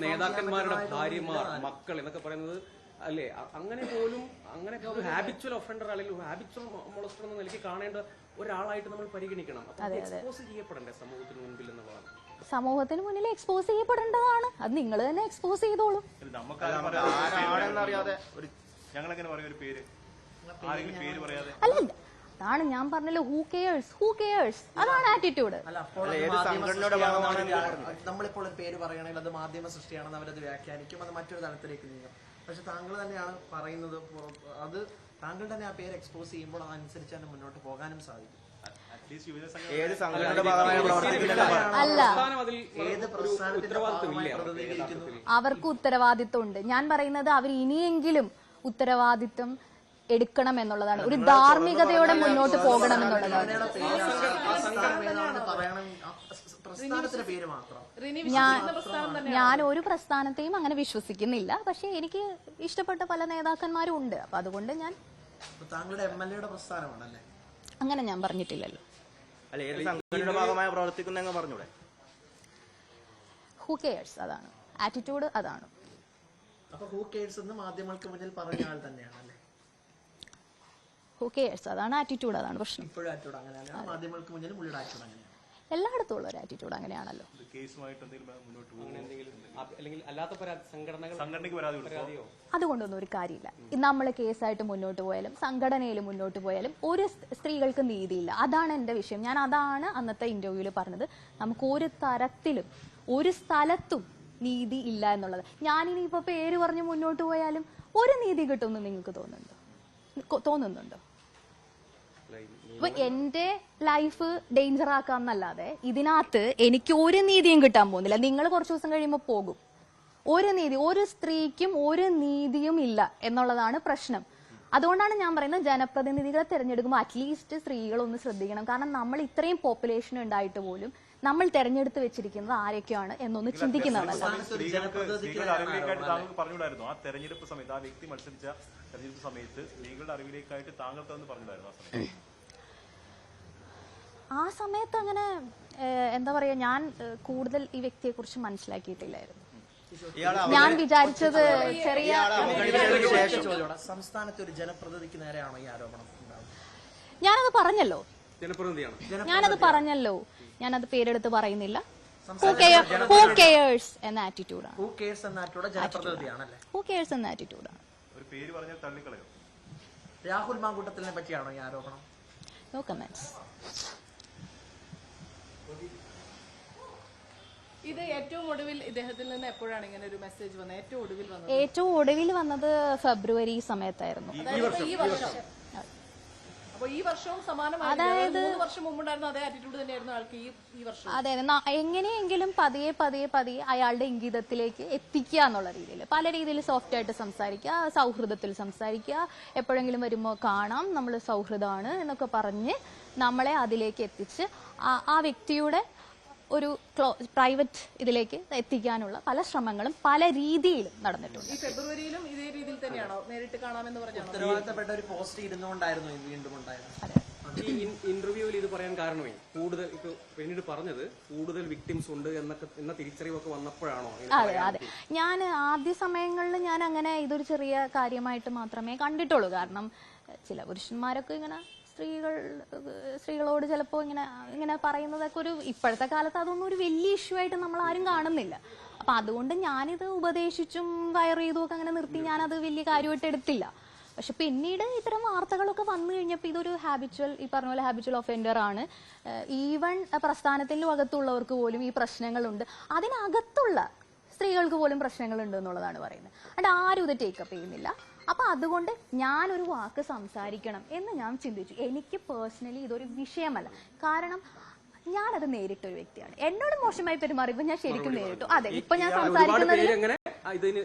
നേതാക്കന്മാരുടെ ഭാര്യമാർ, മക്കൾ എന്നൊക്കെ പറയുന്നത് അല്ലേ, അങ്ങനെ പോലും അങ്ങനെ ഒരു ഹാബിച്വൽ ഒഫൻഡർ അല്ലെങ്കിൽ ഹാബിച്വൽ മൊളസ്റ്റർ എന്ന നിലയ്ക്ക് കാണേണ്ട ഒരാളായിട്ട് നമ്മൾ പരിഗണിക്കണം. എക്സ്പോസ് ചെയ്യപ്പെടേണ്ട സമൂഹത്തിന് മുൻപിൽ എന്നുള്ളതാണ്. സമൂഹത്തിന് മുന്നിൽ എക്സ്പോസ് ചെയ്യപ്പെടേണ്ടതാണ്. അത് നിങ്ങൾ തന്നെ എക്സ്പോസ് ചെയ്തോളൂ. ഞങ്ങളെങ്ങനെ പറയും ഒരു പേര്, ആരെങ്കിലും പേര് പറയാതെ? അല്ല, അതാണ് ഞാൻ പറഞ്ഞല്ലോ, ഹൂ കെയേഴ്സ്, അതാണ് ആറ്റിറ്റ്യൂഡ്. നമ്മളിപ്പോൾ ഒരു പേര് പറയുകയാണെങ്കിൽ അത് മാധ്യമ സൃഷ്ടിയാണെന്ന് അവരത് വ്യാഖ്യാനിക്കും, അത് മറ്റൊരു തലത്തിലേക്ക് നീങ്ങും. പക്ഷെ താങ്കൾ തന്നെയാണ് പറയുന്നത്, അത് താങ്കൾ തന്നെ ആ പേര് എക്സ്പോസ് ചെയ്യുമ്പോൾ അതനുസരിച്ച് തന്നെ മുന്നോട്ട് പോകാനും സാധിക്കും. ഏത് സംഘടനയുടെ ഭാഗമായ അല്ല, ഏത് പ്രസ്ഥാനത്തിന്റെ ഭാഗമായി പ്രതിനിധീകരിക്കുന്നു അവർക്ക് ഉത്തരവാദിത്വം ഉണ്ട്. ഞാൻ പറയുന്നത് അവർ ഇനിയെങ്കിലും ഉത്തരവാദിത്വം എടുക്കണം എന്നുള്ളതാണ്, ഒരു ധാർമ്മികതയോടെ മുന്നോട്ട് പോകണം എന്നുള്ളതാണ്. പ്രസ്ഥാനത്തിന്റെ പേര് മാത്രം. ഞാൻ ഒരു പ്രസ്ഥാനത്തെയും അങ്ങനെ വിശ്വസിക്കുന്നില്ല. പക്ഷെ എനിക്ക് ഇഷ്ടപ്പെട്ട പല നേതാക്കന്മാരും ഉണ്ട്. അപ്പൊ അതുകൊണ്ട് ഞാൻ താങ്കളുടെ MLA പ്രസ്ഥാനമാണല്ലേ? അങ്ങനെ ഞാൻ പറഞ്ഞിട്ടില്ലല്ലോ. അല്ല, ഏത് സംഘടനയുടെ ഭാഗമായി പ്രവർത്തിക്കുന്ന പറഞ്ഞൂടെ? ഹൂ കെയേഴ്സ്, അതാണ് ആറ്റിറ്റ്യൂഡ്, അതാണ്. അപ്പൊ ഹൂ കെയേഴ്സ് എന്ന് മാധ്യമങ്ങൾക്ക് മുന്നിൽ പറഞ്ഞ ആൾ തന്നെയാണല്ലേ? ഹൂ കെയേഴ്സ്, അതാണ് ആറ്റിറ്റ്യൂഡ്, അതാണ് പ്രശ്നം. ഇപ്പോഴും ആറ്റിറ്റ്യൂഡ് അങ്ങനെയാണ്, മാധ്യമങ്ങൾക്ക് മുന്നിൽ മുള്ളിയുടെ ആറ്റിറ്റ്യൂഡ് അങ്ങനെയാണ്. എല്ലായിടത്തും ഉള്ള ഒരു ആറ്റിറ്റ്യൂഡ് അങ്ങനെയാണല്ലോ. അതുകൊണ്ടൊന്നും ഒരു കാര്യമില്ല. നമ്മൾ കേസായിട്ട് മുന്നോട്ട് പോയാലും സംഘടനയിൽ മുന്നോട്ട് പോയാലും ഒരു സ്ത്രീകൾക്ക് നീതിയില്ല. അതാണ് എന്റെ വിഷയം. ഞാൻ അതാണ് അന്നത്തെ ഇന്റർവ്യൂവിൽ പറഞ്ഞത്. നമുക്ക് ഒരു തരത്തിലും ഒരു സ്ഥലത്തും നീതി ഇല്ല എന്നുള്ളത്. ഞാനിനി ഇപ്പൊ പേര് പറഞ്ഞ് മുന്നോട്ട് പോയാലും ഒരു നീതി കിട്ടുമെന്ന് നിങ്ങൾക്ക് തോന്നുന്നുണ്ടോ? അപ്പൊ എന്റെ ലൈഫ് ഡേഞ്ചർ ആക്കാന്നല്ലാതെ ഇതിനകത്ത് എനിക്ക് ഒരു നീതിയും കിട്ടാൻ പോകുന്നില്ല. നിങ്ങൾ കുറച്ചു ദിവസം കഴിയുമ്പോൾ പോകും. ഒരു നീതി, ഒരു സ്ത്രീക്കും ഒരു നീതിയും ഇല്ല എന്നുള്ളതാണ് പ്രശ്നം. അതുകൊണ്ടാണ് ഞാൻ പറയുന്നത്, ജനപ്രതിനിധികളെ തിരഞ്ഞെടുക്കുമ്പോൾ അറ്റ്ലീസ്റ്റ് സ്ത്രീകളൊന്ന് ശ്രദ്ധിക്കണം. കാരണം നമ്മൾ ഇത്രയും പോപ്പുലേഷൻ ഉണ്ടായിട്ട് പോലും നമ്മൾ തെരഞ്ഞെടുത്ത് വെച്ചിരിക്കുന്നത് ആരൊക്കെയാണ് എന്നൊന്ന് ചിന്തിക്കുന്നതല്ല. പറഞ്ഞുകൂടായിരുന്നു ആ തെരഞ്ഞെടുപ്പ് സമയത്ത്, ആ വ്യക്തി മത്സരിച്ച തെരഞ്ഞെടുപ്പ് സമയത്ത് സ്ത്രീകളുടെ അറിവിലേക്കായിട്ട് താങ്കൾക്ക് പറഞ്ഞുകൂടായിരുന്നു? ആ സമയത്ത് അങ്ങനെ എന്താ പറയാ, ഞാൻ കൂടുതൽ ഈ വ്യക്തിയെ കുറിച്ച് മനസ്സിലാക്കിയിട്ടില്ലായിരുന്നു. ഞാൻ വിചാരിച്ചത് ചെറിയ സംസ്ഥാനത്തെ ഒരു ജനപ്രതിനിധിക്ക് നേരെയാണോ ഈ ആരോപണം? ഞാനത് പറഞ്ഞല്ലോ, ഞാനത് പേരെടുത്ത് പറയുന്നില്ല. ഹൂ കെയേഴ്സ് എന്ന ആറ്റിറ്റ്യൂഡാണ്. ഹൂ കെയേഴ്സ് എന്ന ജനപ്രതിനിധിയാണല്ലേ? ഹൂ കെയേഴ്സ് എന്ന ആറ്റിറ്റ്യൂഡാണ്. ഒരു പേര് പറഞ്ഞാൽ തള്ളിക്കളയോ? രാഹുൽ മാങ്കൂട്ടത്തിനെ പറ്റിയാണോ ഈ ആരോപണം? No comments. ഇത് ഏറ്റവും ഒടുവിൽ ഇദ്ദേഹത്തിൽ നിന്ന് എപ്പോഴാണ് ഇങ്ങനെ ഒരു മെസ്സേജ് വന്നത്? ഏറ്റവും ഒടുവിൽ വന്നത് ഫെബ്രുവരി സമയത്തായിരുന്നു. ഈ വർഷം. അപ്പൊ ഈ വർഷവും സമാനമായി, അതായത് 3 വർഷം മുമ്പുണ്ടായിരുന്ന അതേ ആറ്റിറ്റ്യൂഡ് തന്നെയായിരുന്നു ആൾക്ക് ഈ വർഷം. അതെ, എങ്ങനെയെങ്കിലും പതിയെ അയാളുടെ ഇംഗിതത്തിലേക്ക് എത്തിക്കുക എന്നുള്ള രീതിയിൽ പല രീതിയിൽ സോഫ്റ്റ് ആയിട്ട് സംസാരിക്കുക, സൗഹൃദത്തിൽ സംസാരിക്കുക, എപ്പോഴെങ്കിലും വരുമ്പോൾ കാണാം, നമ്മൾ സൗഹൃദമാണ് എന്നൊക്കെ പറഞ്ഞ് നമ്മളെ അതിലേക്ക് എത്തിച്ച് ആ വ്യക്തിയുടെ ഒരു പ്രൈവറ്റ് ഇതിലേക്ക് എത്തിക്കാനുള്ള പല ശ്രമങ്ങളും പല രീതിയിലും നടന്നിട്ടുണ്ട്. ഈ ഫെബ്രുവരിയിലും ഇതേ രീതിയിൽ തന്നെയാണോ നേരിട്ട് കാണാമെന്ന് പറഞ്ഞാൽ? ഉത്തരവാദിത്തപ്പെട്ട ഒരു പോസ്റ്റ് ഇരുന്നുകൊണ്ടായിരുന്നു വീണ്ടും ഉണ്ടായത്. ഈ ഇന്റർവ്യൂവിൽ ഇത് പറയാൻ കാരണമേ കൂടുതൽ ഇപ്പൊ പിന്നീട് പറഞ്ഞത് കൂടുതൽ വിക്ടിംസ് ഉണ്ട് എന്ന തിരിച്ചറിവൊക്കെ വന്നപ്പോഴാണോ? അതെ, ഞാൻ ആദ്യ സമയങ്ങളിൽ ഞാൻ അങ്ങനെ ഇതൊരു ചെറിയ കാര്യമായിട്ട് മാത്രമേ കണ്ടിട്ടുള്ളൂ. കാരണം ചില പുരുഷന്മാരൊക്കെ ഇങ്ങനെ സ്ത്രീകളോട് ചിലപ്പോൾ ഇങ്ങനെ പറയുന്നതൊക്കെ ഇപ്പോഴത്തെ കാലത്ത് അതൊന്നും ഒരു വലിയ ഇഷ്യൂ ആയിട്ട് നമ്മൾ ആരും കാണുന്നില്ല. അപ്പൊ അതുകൊണ്ട് ഞാനിത് ഉപദേശിച്ചും വയർ ചെയ്തും ഒക്കെ അങ്ങനെ നിർത്തി ഞാനത് വലിയ കാര്യമായിട്ട് എടുത്തില്ല. പക്ഷെ പിന്നീട് ഇത്തരം വാർത്തകളൊക്കെ വന്നു കഴിഞ്ഞപ്പോൾ ഇതൊരു ഈ പറഞ്ഞ പോലെ ഹാബിച്വൽ ഒഫൻഡർ ആണ്. ഈവൻ പ്രസ്ഥാനത്തിന്റെ അകത്തുള്ളവർക്ക് പോലും ഈ പ്രശ്നങ്ങളുണ്ട്, അതിനകത്തുള്ള സ്ത്രീകൾക്ക് പോലും പ്രശ്നങ്ങളുണ്ട് എന്നുള്ളതാണ് പറയുന്നത്. അതുകൊണ്ട് ആരും ഇത് ടേക്കപ്പ് ചെയ്യുന്നില്ല. അപ്പൊ അതുകൊണ്ട് ഞാനൊരു വാക്ക് സംസാരിക്കണം എന്ന് ഞാൻ ചിന്തിച്ചു. എനിക്ക് പേഴ്സണലി ഇതൊരു വിഷയമല്ല. കാരണം ഞാനത് നേരിട്ടൊരു വ്യക്തിയാണ്. എന്നോട് മോശമായി പെരുമാറിയപ്പോൾ ഞാൻ ശരിക്കും നേരിട്ടു. അതെ, ഇപ്പൊ ഞാൻ സംസാരിക്കുന്നത് ഇതിന്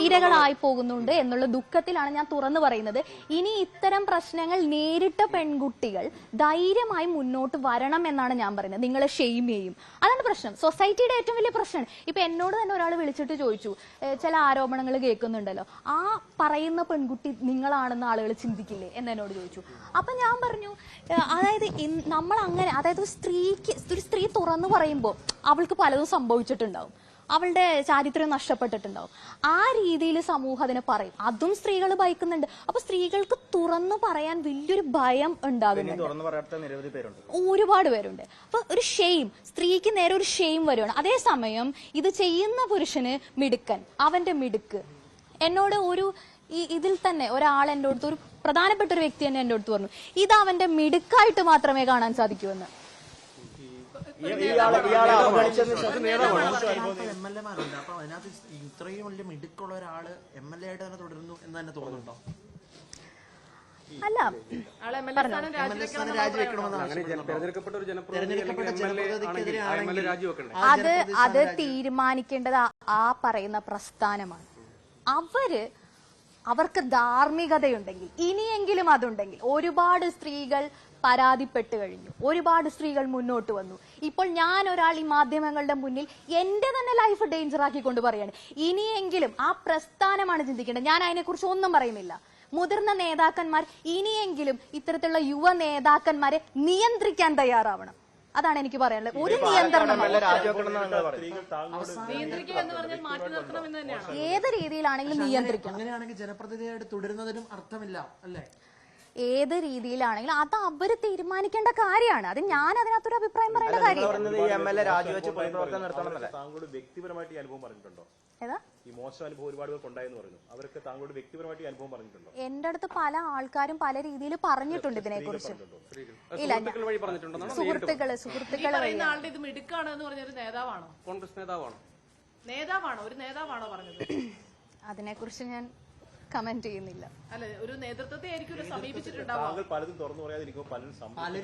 ഇരകളായി പോകുന്നുണ്ട് എന്നുള്ള ദുഃഖത്തിലാണ് ഞാൻ തുറന്നു പറയുന്നത്. ഇനി ഇത്തരം പ്രശ്നങ്ങൾ നേരിട്ട പെൺകുട്ടികൾ ധൈര്യമായി മുന്നോട്ട് വരണം എന്നാണ് ഞാൻ പറയുന്നത്. നിങ്ങളെ ഷെയിം ചെയ്യും, അതാണ് പ്രശ്നം. സൊസൈറ്റിയുടെ ഏറ്റവും വലിയ പ്രശ്നമാണ്. ഇപ്പൊ എന്നോട് തന്നെ ഒരാൾ വിളിച്ചിട്ട് ചോദിച്ചു, ചില ആരോപണങ്ങൾ കേൾക്കുന്നുണ്ടല്ലോ, ആ പറയുന്ന പെൺകുട്ടി നിങ്ങളാണെന്ന് ആളുകൾ ചിന്തിക്കില്ലേ എന്നോട് ചോദിച്ചു. അപ്പൊ ഞാൻ പറഞ്ഞു, അതായത് നമ്മൾ അങ്ങനെ, അതായത് ഒരു സ്ത്രീ തുറന്നു പറയുമ്പോൾ അവൾക്ക് പലതും സംഭവിച്ചിട്ടുണ്ടാവും, അവളുടെ ചാരിത്രം നഷ്ടപ്പെട്ടിട്ടുണ്ടാവും. ആ രീതിയിൽ സമൂഹം അതിനെ പറയും. അതും സ്ത്രീകൾ ഭയക്കുന്നുണ്ട്. അപ്പൊ സ്ത്രീകൾക്ക് തുറന്നു പറയാൻ വലിയൊരു ഭയം ഉണ്ടാകുന്നുണ്ട്. ഒരുപാട് പേരുണ്ട്. അപ്പൊ ഒരു ഷെയിം, സ്ത്രീക്ക് നേരെ ഒരു ഷെയിം വരുവാണ്. അതേസമയം ഇത് ചെയ്യുന്ന പുരുഷന് മിടുക്കൻ, അവന്റെ മിടുക്ക്. എന്നോട് ഇതിൽ തന്നെ ഒരാൾ എൻ്റെ അടുത്ത്, ഒരു പ്രധാനപ്പെട്ട ഒരു വ്യക്തി തന്നെ എൻ്റെ അടുത്ത് പറഞ്ഞു, ഇത് അവന്റെ മിടുക്കായിട്ട് മാത്രമേ കാണാൻ സാധിക്കൂ എന്ന്. MLA-മാരുണ്ട്. അപ്പൊ അതിനകത്ത് ഇത്രയും വലിയ മിടുക്കുള്ള ഒരാള് MLA ആയിട്ട് തന്നെ തുടരുന്നു എന്ന് തന്നെ തോന്നുന്നുണ്ടോ? അല്ല, അത് തീരുമാനിക്കേണ്ടത് ആ പറയുന്ന പ്രസ്ഥാനമാണ്. അവർക്ക് ധാർമ്മികതയുണ്ടെങ്കിൽ, ഇനിയെങ്കിലും അതുണ്ടെങ്കിൽ. ഒരുപാട് സ്ത്രീകൾ പരാതിപ്പെട്ട് കഴിഞ്ഞു, ഒരുപാട് സ്ത്രീകൾ മുന്നോട്ട് വന്നു. ഇപ്പോൾ ഞാൻ ഒരാൾ ഈ മാധ്യമങ്ങളുടെ മുന്നിൽ എന്റെ തന്നെ ലൈഫ് ഡേഞ്ചർ ആക്കിക്കൊണ്ട് പറയാണ്. ഇനിയെങ്കിലും ആ പ്രസ്ഥാനമാണ് ചിന്തിക്കേണ്ടത്. ഞാൻ അതിനെക്കുറിച്ച് ഒന്നും പറയുന്നില്ല. മുതിർന്ന നേതാക്കന്മാർ ഇനിയെങ്കിലും ഇത്തരത്തിലുള്ള യുവ നേതാക്കന്മാരെ നിയന്ത്രിക്കാൻ തയ്യാറാവണം. അതാണ് എനിക്ക് പറയാനുള്ളത്. ഒരു നിയന്ത്രണം ഏത് രീതിയിലാണെങ്കിലും നിയന്ത്രിക്കണം. അങ്ങനെയാണെങ്കിൽ ജനപ്രതിനിധിയായിട്ട് തുടരുന്നതിനും അർത്ഥമില്ല അല്ലേ? ഏത് രീതിയിലാണെങ്കിലും അത് അവര് തീരുമാനിക്കേണ്ട കാര്യമാണ്. അത് ഞാൻ അതിനകത്തൊരു അഭിപ്രായം പറയേണ്ട കാര്യമില്ല. താങ്കളോട് വ്യക്തിപരമായിട്ട് ഈ അനുഭവം പറഞ്ഞിട്ടുണ്ടോ? ഏതാ ഈ മോശം അനുഭവം ഒരുപാട് പേർക്ക് ഉണ്ടായെന്ന് പറയുന്നു. അവരൊക്കെ താങ്കളോട് വ്യക്തിപരമായിട്ട് ഈ അനുഭവം പറഞ്ഞിട്ടുണ്ടോ? എന്റെ അടുത്ത് പല ആൾക്കാരും പല രീതിയിൽ പറഞ്ഞിട്ടുണ്ട് ഇതിനെക്കുറിച്ച്. ഇല്ല, സുഹൃത്തുക്കള് വഴി. ആളുടെ ഇത് മിടുക്കാണ് എന്ന് പറഞ്ഞൊരു നേതാവാണോ? കോൺഗ്രസ് നേതാവാണോ? ഒരു നേതാവാണോ പറഞ്ഞത്? അതിനെക്കുറിച്ച് ഞാൻ കമന്റ് ചെയ്യുന്നില്ല. അല്ല, ഒരു നേതൃത്വത്തെ ആയിരിക്കും സമീപിച്ചിട്ടുണ്ടാവും. താങ്കൾ പലതും തുറന്നു പറയാതിരിക്കുമ്പോൾ പലരും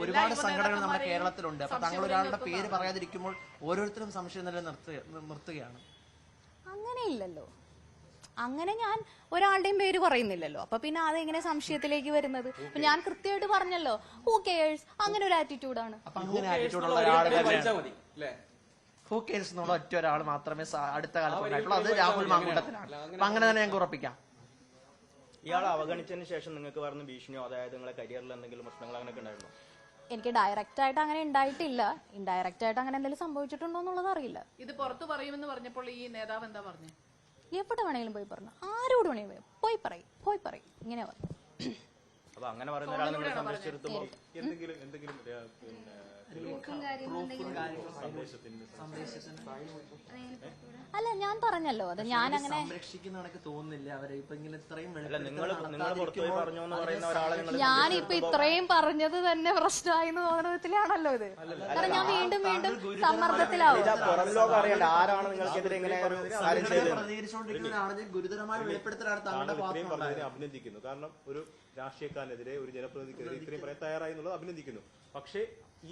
ഒരുപാട് സംഘടനകൾ നമ്മുടെ കേരളത്തിലുണ്ട്. അപ്പൊ താങ്കൾ ഒരാളുടെ പേര് പറയാതിരിക്കുമ്പോൾ ഓരോരുത്തരും സംശയം നില നിർത്തുകയാണ്. അങ്ങനെയില്ലല്ലോ, അങ്ങനെ ഞാൻ ഒരാളുടെയും പേര് പറയുന്നില്ലല്ലോ. അപ്പൊ പിന്നെ അതെങ്ങനെ സംശയത്തിലേക്ക് വരുന്നത്? ഞാൻ കൃത്യമായിട്ട് പറഞ്ഞല്ലോ, ഹൂ കെയേഴ്സ്, അങ്ങനെ ഒരു ആറ്റിറ്റ്യൂഡാണ്. അപ്പൊ അങ്ങനെ ആറ്റിറ്റ്യൂഡുള്ള ഒരാൾ ഹൂ കെയേഴ്സ് എന്നുള്ള ഒറ്റ ഒരാൾ മാത്രമേ അടുത്ത കാലത്ത് ഉണ്ടായിട്ടുള്ളൂ. അത് രാഹുൽ മാങ്കൂട്ടത്തിനാണ്. അപ്പൊ അങ്ങനെ തന്നെ ഞങ്ങൾക്ക് ഉറപ്പിക്കാം. ഇയാളെ അവഗണിച്ചതിന് ശേഷം നിങ്ങൾക്ക് പറഞ്ഞ ഭീഷണിയോ, അതായത് നിങ്ങളെ കരിയറിൽ എന്തെങ്കിലും പ്രശ്നങ്ങൾ അങ്ങനെയൊക്കെ ഉണ്ടായിരുന്നോ? എനിക്ക് ഡയറക്റ്റ് ആയിട്ട് അങ്ങനെ ഉണ്ടായിട്ടില്ല. ഇൻഡയറക്റ്റ് ആയിട്ട് അങ്ങനെ എന്തെങ്കിലും സംഭവിച്ചിട്ടുണ്ടോ എന്നുള്ളത് അറിയില്ല. ഇത് പുറത്തു പറയുമെന്ന് പറഞ്ഞപ്പോൾ ഈ നേതാവ് എന്താ പറഞ്ഞു? എവിടെ വേണമെങ്കിലും പോയി പറഞ്ഞു, ആരോട് വേണമെങ്കിലും പോയി പറയും ഇങ്ങനെ പറഞ്ഞു. അപ്പൊ അങ്ങനെ പറയുന്ന ഒരാളെ നിങ്ങൾ സംരക്ഷിച്ചിരുത്തുമ്പോൾ എന്തെങ്കിലും അല്ല, ഞാൻ പറഞ്ഞല്ലോ, അത് ഞാൻ അങ്ങനെ സംരക്ഷിക്കുന്നതൊക്കെ തോന്നുന്നില്ല അവരെ. ഇപ്പൊ ഇങ്ങനെ ഇത്രയും ഞാനിപ്പൊ ഇത്രയും പറഞ്ഞത് തന്നെ പ്രശ്നമായി എന്ന് തോന്നുന്ന വിധത്തിലാണല്ലോ ഇത്. കാരണം ഞാൻ വീണ്ടും സമ്മർദ്ദത്തിലാവും. പ്രതികരിച്ചുകൊണ്ടിരിക്കുന്നതാണ് ഗുരുതരമായ വെളിപ്പെടുത്തലാണ് താങ്കളുടെ ഭാഗത്ത്. അഭിനന്ദിക്കുന്നു. കാരണം ഒരു രാഷ്ട്രീയക്കാരനെതിരെ, ഒരു ജനപ്രതിനിധിക്കെതിരെ ഇത്രയും പറയാൻ തയ്യാറായി എന്നുള്ളത് അഭിനന്ദിക്കുന്നു. പക്ഷേ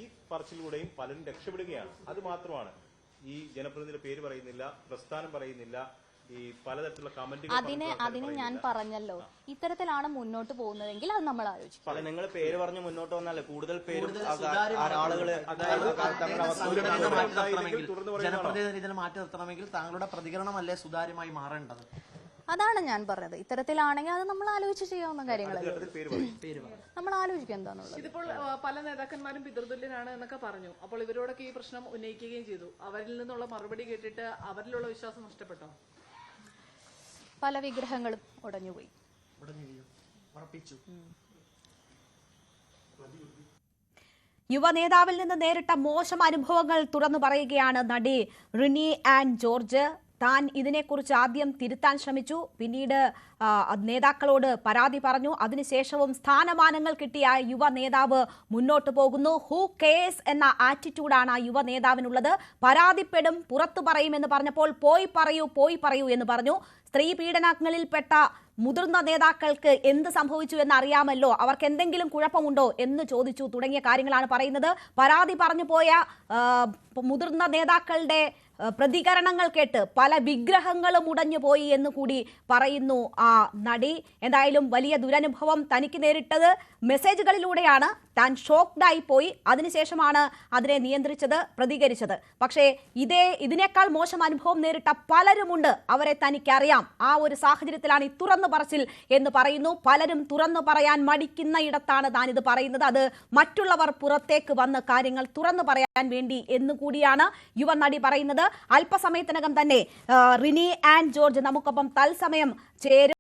ഈ പറച്ചിലൂടെയും പലരും രക്ഷപ്പെടുകയാണ്. അത് മാത്രമാണ്. ഈ ജനപ്രതിനിധിയുടെ പേര് പറയുന്നില്ല, പ്രസ്ഥാനം പറയുന്നില്ല, ഈ പലതരത്തിലുള്ള കമന്റുകൾ. അതിന് ഞാൻ പറഞ്ഞല്ലോ, ഇത്തരത്തിലാണ് മുന്നോട്ട് പോകുന്നതെങ്കിൽ അത് നമ്മൾ ആലോചിക്കും. നിങ്ങൾ പേര് പറഞ്ഞ് മുന്നോട്ട് വന്നാലേ കൂടുതൽ ജനപ്രതിനിധിയെ മാറ്റി നിർത്തണമെങ്കിൽ താങ്കളുടെ പ്രതികരണമല്ലേ സുതാര്യമായി മാറേണ്ടത്? അതാണ് ഞാൻ പറഞ്ഞത്. ഇത്തരത്തിലാണെങ്കിൽ അത് നമ്മൾ ആലോചിച്ച് ചെയ്യാവുന്ന കാര്യങ്ങളല്ലേ, നമ്മൾ ആലോചിക്കുക എന്താണെന്നുള്ളത്. ഇതിപ്പോൾ പല നേതാക്കന്മാരും പിതൃതുല്യനാണ് എന്നൊക്കെ പറഞ്ഞു. അപ്പോൾ ഇവരോടൊക്കെ ഈ പ്രശ്നം ഉന്നയിക്കുകയും ചെയ്തു. അവരിൽ നിന്നുള്ള മറുപടി കേട്ടിട്ട് അവരിലുള്ള വിശ്വാസം നഷ്ടപ്പെട്ടോ? പല വിഗ്രഹങ്ങളും ഉടഞ്ഞുപോയി. യുവ നേതാവിൽ നിന്ന് നേരിട്ട മോശം അനുഭവങ്ങൾ തുറന്നു പറയുകയാണ് നടി റിനി ആൻ ജോർജ്. താൻ ഇതിനെക്കുറിച്ച് ആദ്യം തിരുത്താൻ ശ്രമിച്ചു, പിന്നീട് നേതാക്കളോട് പരാതി പറഞ്ഞു. അതിനുശേഷവും സ്ഥാനമാനങ്ങൾ കിട്ടിയ യുവ നേതാവ് മുന്നോട്ട് പോകുന്നു. ഹൂ കെയേഴ്സ് എന്ന ആറ്റിറ്റ്യൂഡാണ് ആ യുവ നേതാവിനുള്ളത്. പരാതിപ്പെടും, പുറത്തു പറയുമെന്ന് പറഞ്ഞപ്പോൾ പോയി പറയൂ എന്ന് പറഞ്ഞു. സ്ത്രീ പീഡനങ്ങളിൽപ്പെട്ട മുതിർന്ന നേതാക്കൾക്ക് എന്ത് സംഭവിച്ചു എന്ന് അറിയാമല്ലോ, അവർക്ക് എന്തെങ്കിലും കുഴപ്പമുണ്ടോ എന്ന് ചോദിച്ചു തുടങ്ങിയ കാര്യങ്ങളാണ് പറയുന്നത്. പരാതി പറഞ്ഞു പോയ മുതിർന്ന നേതാക്കളുടെ പ്രതികരണങ്ങൾ കേട്ട് പല വിഗ്രഹങ്ങളും ഉടഞ്ഞു പോയി എന്ന് കൂടി പറയുന്നു ആ നടി. എന്തായാലും വലിയ ദുരനുഭവം തനിക്ക് നേരിട്ടത് മെസ്സേജുകളിലൂടെയാണ്. താൻ ഷോക്ക്ഡായി പോയി, അതിനുശേഷമാണ് അതിനെ നിയന്ത്രിച്ചത്, പ്രതികരിച്ചത്. പക്ഷേ ഇതിനേക്കാൾ മോശം അനുഭവം നേരിട്ട പലരുമുണ്ട്, അവരെ തനിക്കറിയാം. ആ ഒരു സാഹചര്യത്തിലാണ് ഈ തുറന്നു പറച്ചിൽ എന്ന് പറയുന്നു. പലരും തുറന്നു പറയാൻ മടിക്കുന്ന ഇടത്താണ് താനിത് പറയുന്നത്. അത് മറ്റുള്ളവർ പുറത്തേക്ക് വന്ന് കാര്യങ്ങൾ തുറന്നു പറയാൻ വേണ്ടി എന്നുകൂടിയാണ് യുവ നടി പറയുന്നത്. അല്പസമയത്തിനകം തന്നെ റിനി ആൻഡ് ജോർജ് നമുക്കൊപ്പം തത്സമയം ചേരും.